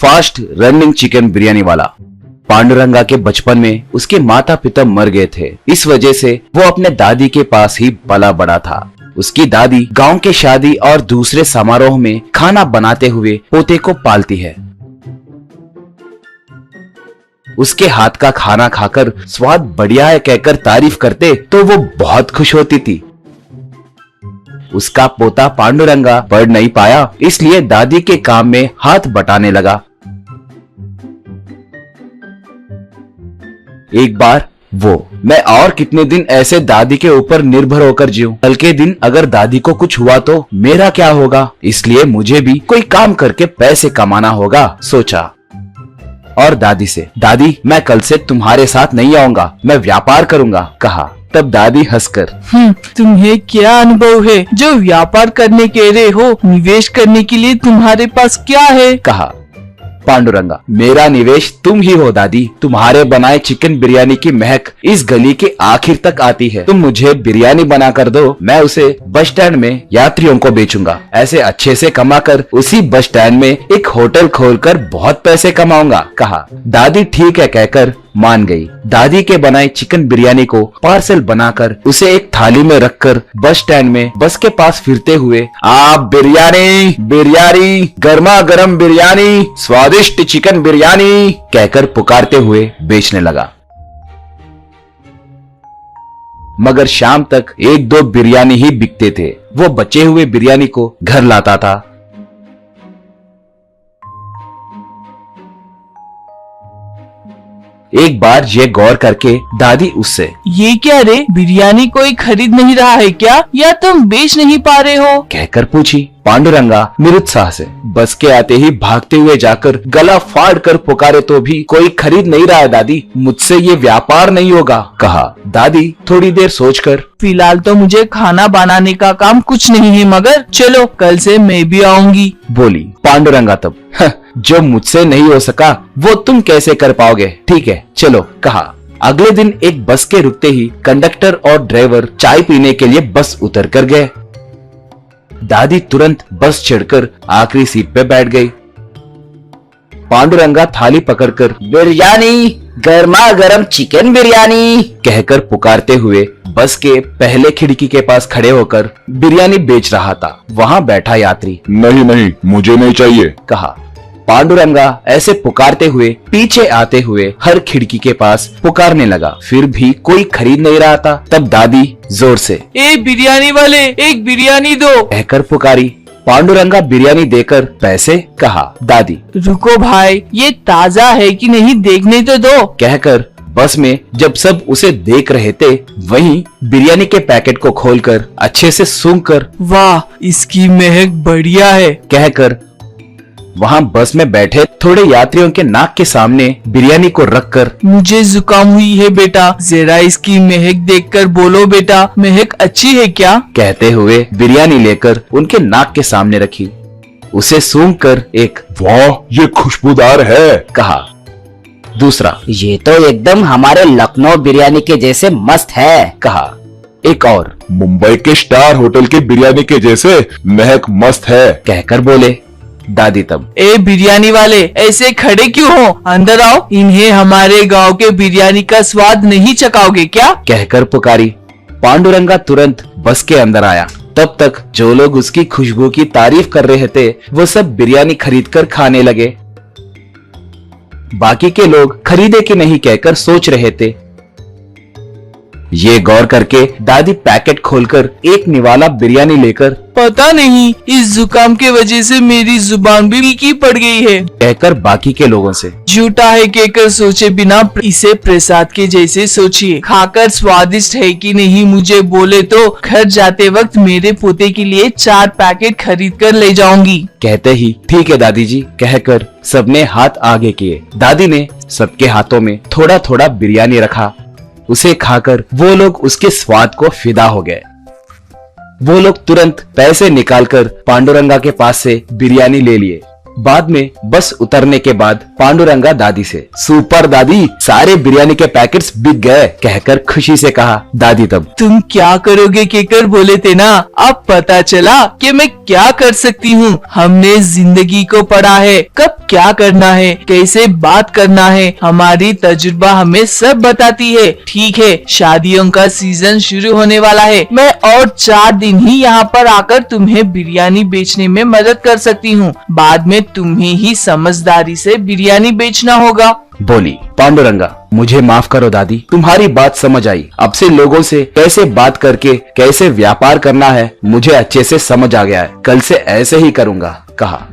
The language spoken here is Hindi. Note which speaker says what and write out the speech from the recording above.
Speaker 1: फास्ट रनिंग चिकन बिरयानी वाला। पांडुरंगा के बचपन में उसके माता पिता मर गए थे, इस वजह से वो अपने दादी के पास ही पला बड़ा था। उसकी दादी गांव के शादी और दूसरे समारोह में खाना बनाते हुए पोते को पालती है। उसके हाथ का खाना खाकर स्वाद बढ़िया है कहकर तारीफ करते तो वो बहुत खुश होती थी। उसका पोता पांडुरंगा पढ़ नहीं पाया, इसलिए दादी के काम में हाथ बटाने लगा। एक बार मैं और कितने दिन ऐसे दादी के ऊपर निर्भर होकर जीऊं? कल के दिन अगर दादी को कुछ हुआ तो मेरा क्या होगा? इसलिए मुझे भी कोई काम करके पैसे कमाना होगा, सोचा। और दादी से, दादी मैं कल से तुम्हारे साथ नहीं आऊंगा, मैं व्यापार करूंगा, कहा। तब दादी हंसकर,
Speaker 2: तुम्हें क्या अनुभव है जो व्यापार करने कह रहे हो? निवेश करने के लिए तुम्हारे पास क्या है?
Speaker 1: कहा। पांडुरंगा, मेरा निवेश तुम ही हो दादी। तुम्हारे बनाए चिकन बिरयानी की महक इस गली के आखिर तक आती है। तुम मुझे बिरयानी बना कर दो, मैं उसे बस स्टैंड में यात्रियों को बेचूंगा। ऐसे अच्छे से कमाकर उसी बस स्टैंड में एक होटल खोलकर बहुत पैसे कमाऊंगा, कहा। दादी ठीक है कहकर मान गई। दादी के बनाए चिकन बिरयानी को पार्सल बनाकर उसे एक थाली में रखकर बस स्टैंड में बस के पास फिरते हुए, आप बिरयानी बिरयानी, गर्मा गर्म बिरयानी, स्वादिष्ट चिकन बिरयानी कहकर पुकारते हुए बेचने लगा। मगर शाम तक एक दो बिरयानी ही बिकते थे। वो बचे हुए बिरयानी को घर लाता था। एक बार ये गौर करके दादी उससे,
Speaker 2: ये क्या रे, बिरयानी कोई खरीद नहीं रहा है क्या, या तुम बेच नहीं पा रहे हो?
Speaker 1: कहकर पूछी। पांडुरंगा निरुत्साह से बस के आते ही भागते हुए जाकर गला फाड़ कर पुकारे तो भी कोई खरीद नहीं रहा है दादी, मुझसे ये व्यापार नहीं होगा, कहा। दादी थोड़ी देर सोचकर,
Speaker 2: फिलहाल तो मुझे खाना बनाने का काम कुछ नहीं है, मगर चलो कल से मैं भी आऊंगी,
Speaker 1: बोली। पांडुरंगा तब, जो मुझसे नहीं हो सका वो तुम कैसे कर पाओगे, ठीक है चलो, कहा। अगले दिन एक बस के रुकते ही कंडक्टर और ड्राइवर चाय पीने के लिए बस उतर कर गए। दादी तुरंत बस चढ़कर आखिरी सीट पे बैठ गई। पांडुरंगा थाली पकड़कर बिरयानी, गर्मा गर्म चिकन बिरयानी कहकर पुकारते हुए बस के पहले खिड़की के पास खड़े होकर बिरयानी बेच रहा था। वहां बैठा यात्री,
Speaker 3: नहीं नहीं मुझे नहीं चाहिए, कहा।
Speaker 1: पांडुरंगा ऐसे पुकारते हुए पीछे आते हुए हर खिड़की के पास पुकारने लगा, फिर भी कोई खरीद नहीं रहा था। तब दादी जोर से,
Speaker 2: ए बिरयानी वाले, एक बिरयानी दो,
Speaker 1: कहकर पुकारी। पांडुरंगा बिरयानी देकर पैसे, कहा। दादी,
Speaker 2: रुको भाई, ये ताजा है कि नहीं देखने तो दो,
Speaker 1: कहकर बस में जब सब उसे देख रहे थे वहीं बिरयानी के पैकेट को खोलकर अच्छे से सूंघकर,
Speaker 2: वाह इसकी महक बढ़िया है,
Speaker 1: कहकर वहां बस में बैठे थोड़े यात्रियों के नाक के सामने बिरयानी को रखकर,
Speaker 2: मुझे जुकाम हुई है बेटा, जरा इसकी महक देखकर बोलो बेटा, महक अच्छी है क्या,
Speaker 1: कहते हुए बिरयानी लेकर उनके नाक के सामने रखी। उसे सूंघकर एक,
Speaker 3: वाह ये खुशबूदार है,
Speaker 1: कहा। दूसरा,
Speaker 4: ये तो एकदम हमारे लखनऊ बिरयानी के जैसे मस्त है,
Speaker 1: कहा। एक और,
Speaker 3: मुंबई के स्टार होटल के बिरयानी के जैसे महक मस्त है,
Speaker 1: कहकर बोले। दादी तब,
Speaker 2: ए बिरयानी वाले ऐसे खड़े क्यों हो, अंदर आओ, इन्हें हमारे गांव के बिरयानी का स्वाद नहीं चखाओगे क्या,
Speaker 1: कहकर पुकारी। पांडुरंगा तुरंत बस के अंदर आया। तब तक जो लोग उसकी खुशबू की तारीफ कर रहे थे वो सब बिरयानी खरीदकर खाने लगे। बाकी के लोग खरीदे कि नहीं कहकर सोच रहे थे। ये गौर करके दादी पैकेट खोलकर एक निवाला बिरयानी लेकर,
Speaker 2: पता नहीं इस जुकाम के वजह से मेरी जुबान भी फीकी पड़ गई है,
Speaker 1: कहकर बाकी के लोगों से,
Speaker 2: झूठा है कहकर सोचे बिना इसे प्रसाद के जैसे सोचिए, खाकर स्वादिष्ट है कि नहीं मुझे बोले तो घर जाते वक्त मेरे पोते के लिए 4 पैकेट खरीद कर ले जाऊंगी।
Speaker 1: कहते ही ठीक है दादी जी कहकर सबने हाथ आगे किए। दादी ने सबके हाथों में थोड़ा थोड़ा बिरयानी रखा। उसे खाकर वो लोग उसके स्वाद को फिदा हो गए। वो लोग तुरंत पैसे निकालकर पांडुरंगा के पास से बिरयानी ले लिए। बाद में बस उतरने के बाद पांडुरंगा दादी से, सुपर दादी, सारे बिरयानी के पैकेट्स बिक गए कहकर खुशी से कहा। दादी तब,
Speaker 2: तुम क्या करोगे कहकर बोले थे ना, अब पता चला कि मैं क्या कर सकती हूँ। हमने जिंदगी को पढ़ा है, कब क्या करना है, कैसे बात करना है, हमारी तजुर्बा हमें सब बताती है। ठीक है, शादियों का सीजन शुरू होने वाला है, मैं और 4 दिन ही यहाँ पर आकर तुम्हें बिरयानी बेचने में मदद कर सकती हूँ। बाद में तुम्हें ही समझदारी से बिरयानी बेचना होगा।
Speaker 1: बोली। पांडुरंगा, मुझे माफ करो दादी, तुम्हारी बात समझ आई। अब से लोगों से कैसे बात करके कैसे व्यापार करना है मुझे अच्छे से समझ आ गया है। कल से ऐसे ही करूँगा, कहा।